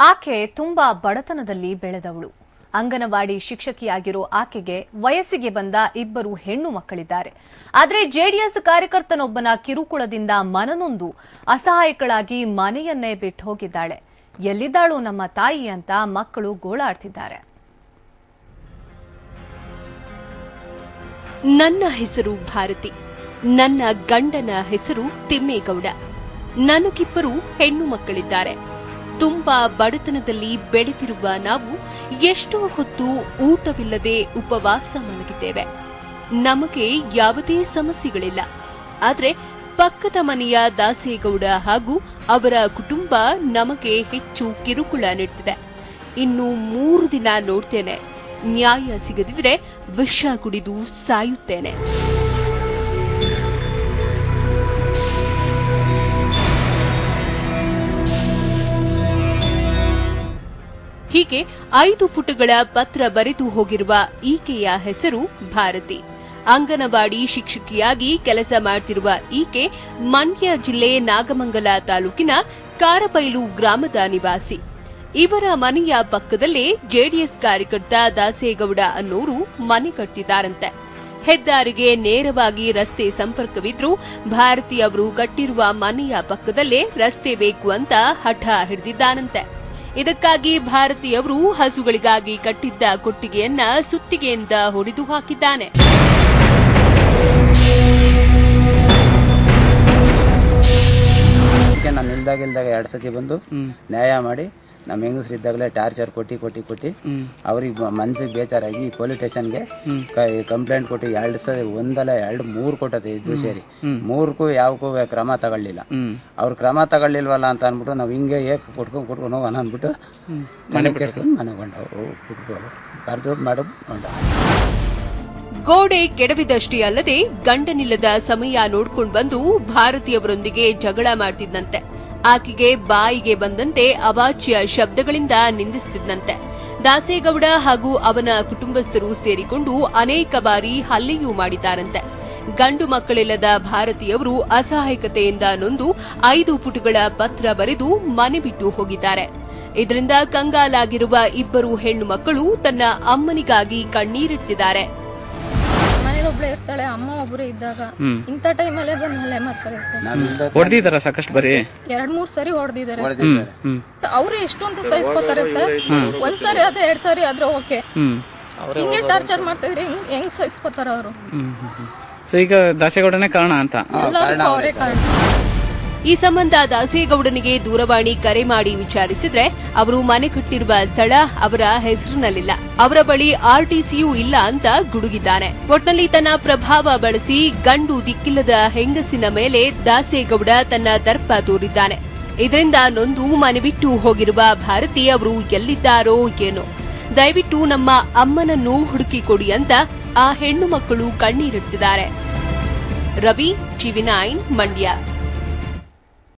ಆಕೆ ತುಂಬಾ ಬಡತನದಲ್ಲಿ ಬೆಳೆದವಳು. ಅಂಗನವಾಡಿ ಶಿಕ್ಷಕಿಯಾಗಿರೋ ಆಕೆಗೆ ವಯಸ್ಸಿಗೆ ಬಂದ ಇಬ್ಬರು ಹೆಣ್ಣು ಮಕ್ಕಳಿದ್ದಾರೆ. ಆದರೆ ಜೆಡಿಎಸ್ ಕಾರ್ಯಕರ್ತನೊಬ್ಬನ ಕಿರುಕುಳದಿಂದ ಮನನೊಂದು ಅಸಹಾಯಕಳಾಗಿ ಮನೆಯನ್ನೇ ಬಿಟ್ಟು ಹೋಗಿದ್ದಾಳೆ. ಎಲ್ಲಿದ್ದಾಳು ನಮ್ಮ ತಾಯಿ ಅಂತ ಮಕ್ಕಳು ಗೋಳಾಡ್ತಿದ್ದಾರೆ. ನನ್ನ ಹೆಸರು ಭಾರತಿ. ನನ್ನ ಗಂಡನ ಹೆಸರು ತಿಮ್ಮೇಗೌಡ. ನನಗಿಬ್ಬರು ಹೆಣ್ಣು ಮಕ್ಕಳಿದ್ದಾರೆ. ತುಂಬಾ ಬಡತನದಲ್ಲಿ ಬೆಳೆದಿರುವ ನಾವು ಎಷ್ಟೋ ಹೊತ್ತು ಊಟವಿಲ್ಲದೆ ಉಪವಾಸ ಮಲಗಿದ್ದೇವೆ. ನಮಗೆ ಯಾವುದೇ ಸಮಸ್ಯೆಗಳಿಲ್ಲ. ಆದರೆ ಪಕ್ಕದ ಮನೆಯ ದಾಸೇಗೌಡ ಹಾಗೂ ಅವರ ಕುಟುಂಬ ನಮಗೆ ಹೆಚ್ಚು ಕಿರುಕುಳ ನೀಡುತ್ತಿದೆ. ಇನ್ನು 3 ದಿನ ನೋಡ್ತೇನೆ. ನ್ಯಾಯ ಸಿಗದಿದ್ರೆ ವಿಷ ಕುಡಿದು ಸಾಯುತ್ತೇನೆ. ಹೀಗೆ 5 ಪುಟಗಳ ಪತ್ರ ಬರೆದು ಹೋಗಿರುವ ಈಕೆಯ ಹೆಸರು ಭಾರತಿ. ಅಂಗನವಾಡಿ ಶಿಕ್ಷಕಿಯಾಗಿ ಕೆಲಸ ಮಾಡುತ್ತಿರುವ ಈಕೆ ಮಂಡ್ಯ ಜಿಲ್ಲೆ ನಾಗಮಂಗಲ ತಾಲೂಕಿನ ಕಾರಬೈಲು ಗ್ರಾಮದ ನಿವಾಸಿ. ಇವರ ಮನೆಯ ಪಕ್ಕದಲ್ಲೇ ಜೆಡಿಎಸ್ ಕಾರ್ಯಕರ್ತ ದಾಸೇಗೌಡ ಅನ್ನೋರು ಮನೆ ಕಟ್ತಿದ್ದಾರಂತೆ. ಹೆದ್ದಾರಿಗೆ ನೇರವಾಗಿ ರಸ್ತೆ ಸಂಪರ್ಕವಿದ್ರೂ ಭಾರತಿ ಅವರು ಕಟ್ಟಿರುವ ಮನೆಯ ಪಕ್ಕದಲ್ಲೇ ರಸ್ತೆ ಬೇಕು ಅಂತ ಹಠ ಹಿಡಿದಿದ್ದಾನಂತೆ. ಇದಕ್ಕಾಗಿ ಭಾರತಿಯವರು ಹಸುಗಳಿಗಾಗಿ ಕಟ್ಟಿದ್ದ ಕೊಟ್ಟಿಗೆಯನ್ನ ಸುತ್ತಿಗೆಯಿಂದ ಹೊಡೆದು ಹಾಕಿದ್ದಾನೆ. ನಾನು ಇಲ್ದಾಗ 2 ಸತಿ ಬಂದು ನ್ಯಾಯ ಮಾಡಿ ನಮ್ಮ ಹೆಂಗಸರು ಇದ್ದಾಗಲೇ ಟಾರ್ಚರ್ ಕೊಟ್ಟು ಅವ್ರಿಗೆ ಮನಸ್ಸಿಗೆ ಬೇಜಾರಾಗಿ ಪೊಲೀಸ್ ಸ್ಟೇಷನ್ಗೆ ಕಂಪ್ಲೇಂಟ್ ಕೊಟ್ಟು 2 ಸತಿ ಒಂದಲ್ಲ 2-3 ಕೊಟ್ಟದೆ. ಇದು ಸೇರಿ 3ಕ್ಕೂ ಯಾವಕ್ಕೂ ಕ್ರಮ ತಗೊಳ್ಳಿಲ್ಲ. ಅವ್ರು ಕ್ರಮ ತಗೊಳ್ಳಿಲ್ವಲ್ಲ ಅಂತ ಅಂದ್ಬಿಟ್ಟು ನಾವು ಹಿಂಗೆ ಕೊಟ್ಕೊಂಡು ಹೋಗೋಣ ಅಂದ್ಬಿಟ್ಟು ಮನೆ ಗೋಡೆ ಕೆಡವಿದಷ್ಟೇ ಅಲ್ಲದೆ ಗಂಡನಿಲ್ಲದ ಸಮಯ ನೋಡ್ಕೊಂಡು ಬಂದು ಭಾರತಿಯವರೊಂದಿಗೆ ಜಗಳ ಮಾಡ್ತಿದ್ದಂತೆ. ಆಕೆಗೆ ಬಾಯಿಗೆ ಬಂದಂತೆ ಅವಾಚ್ಯ ಶಬ್ದಗಳಿಂದ ನಿಂದಿಸುತ್ತಿದ್ದಂತೆ. ದಾಸೇಗೌಡ ಹಾಗೂ ಅವನ ಕುಟುಂಬಸ್ಥರು ಸೇರಿಕೊಂಡು ಅನೇಕ ಬಾರಿ ಹಲ್ಲೆಯೂ ಮಾಡಿದ್ದಾರಂತೆ. ಗಂಡು ಮಕ್ಕಳಿಲ್ಲದ ಭಾರತಿಯವರು ಅಸಹಾಯಕತೆಯಿಂದ ನೊಂದು 5 ಪುಟಗಳ ಪತ್ರ ಬರೆದು ಮನೆ ಬಿಟ್ಟು ಹೋಗಿದ್ದಾರೆ. ಇದರಿಂದ ಕಂಗಾಲಾಗಿರುವ ಇಬ್ಬರು ಹೆಣ್ಣು ಮಕ್ಕಳು ತನ್ನ ಅಮ್ಮನಿಗಾಗಿ ಕಣ್ಣೀರಿಡ್ತಿದ್ದಾರೆ. ಒಬ್ಳೆ ಇರ್ತಾಳೆ, ಅಮ್ಮ ಒಬ್ರು ಇದ್ದಾಗ ಇಂಥ ಟೈಮಲ್ಲೇ ಬಂದು ಹಲ್ಲೆ ಮಾಡ್ತಾರೆ ಸರ್. ಹೊಡೆದಿದ್ದಾರ ಸಾಕಷ್ಟು ಬರೀ 2-3 ಸರಿ ಹೊಡೆದಿದ್ದಾರೆ. ಅವ್ರು ಎಷ್ಟು ಅಂತ ಸಹಿಸ್ಕೋತಾರೆ ಸರ್. 1 ಸಾರಿ ಆದ್ರೆ 2 ಸಾರಿ ಆದ್ರೆ ಓಕೆ. ಹಿಂಗೆ ಟಾರ್ಚರ್ ಮಾಡ್ತಾ ಇದ್ರೆ ಹೆಂಗ್ ಸಹಿಸ್ಕೋತಾರ ಅವರು? ಈಗ ದಾಸೇಗೌಡನೇ ಕಾರಣ ಅಂತ ಅವರೇ ಕಾರಣ. ಈ ಸಂಬಂಧ ದಾಸೇಗೌಡನಿಗೆ ದೂರವಾಣಿ ಕರೆ ಮಾಡಿ ವಿಚಾರಿಸಿದ್ರೆ ಅವರು ಮನೆ ಕಟ್ಟಿರುವ ಸ್ಥಳ ಅವರ ಹೆಸರಿನಲ್ಲಿಲ್ಲ, ಅವರ ಬಳಿ ಆರ್ಟಿಸಿಯೂ ಇಲ್ಲ ಅಂತ ಗುಡುಗಿದ್ದಾನೆ. ಒಟ್ನಲ್ಲಿ ತನ್ನ ಪ್ರಭಾವ ಬಳಸಿ ಗಂಡು ದಿಕ್ಕಿಲ್ಲದ ಹೆಂಗಸಿನ ಮೇಲೆ ದಾಸೇಗೌಡ ತನ್ನ ದರ್ಪ ತೋರಿದ್ದಾನೆ. ಇದರಿಂದ ನೊಂದು ಮನೆ ಬಿಟ್ಟು ಹೋಗಿರುವ ಭಾರತಿ ಅವರು ಎಲ್ಲಿದ್ದಾರೋ ಏನೋ. ದಯವಿಟ್ಟು ನಮ್ಮ ಅಮ್ಮನನ್ನು ಹುಡುಕಿಕೊಡಿ ಅಂತ ಆ ಹೆಣ್ಣು ಮಕ್ಕಳು ಕಣ್ಣೀರಿಡ್ತಿದ್ದಾರೆ. ರವಿ, ಟಿವಿ9 ಮಂಡ್ಯ.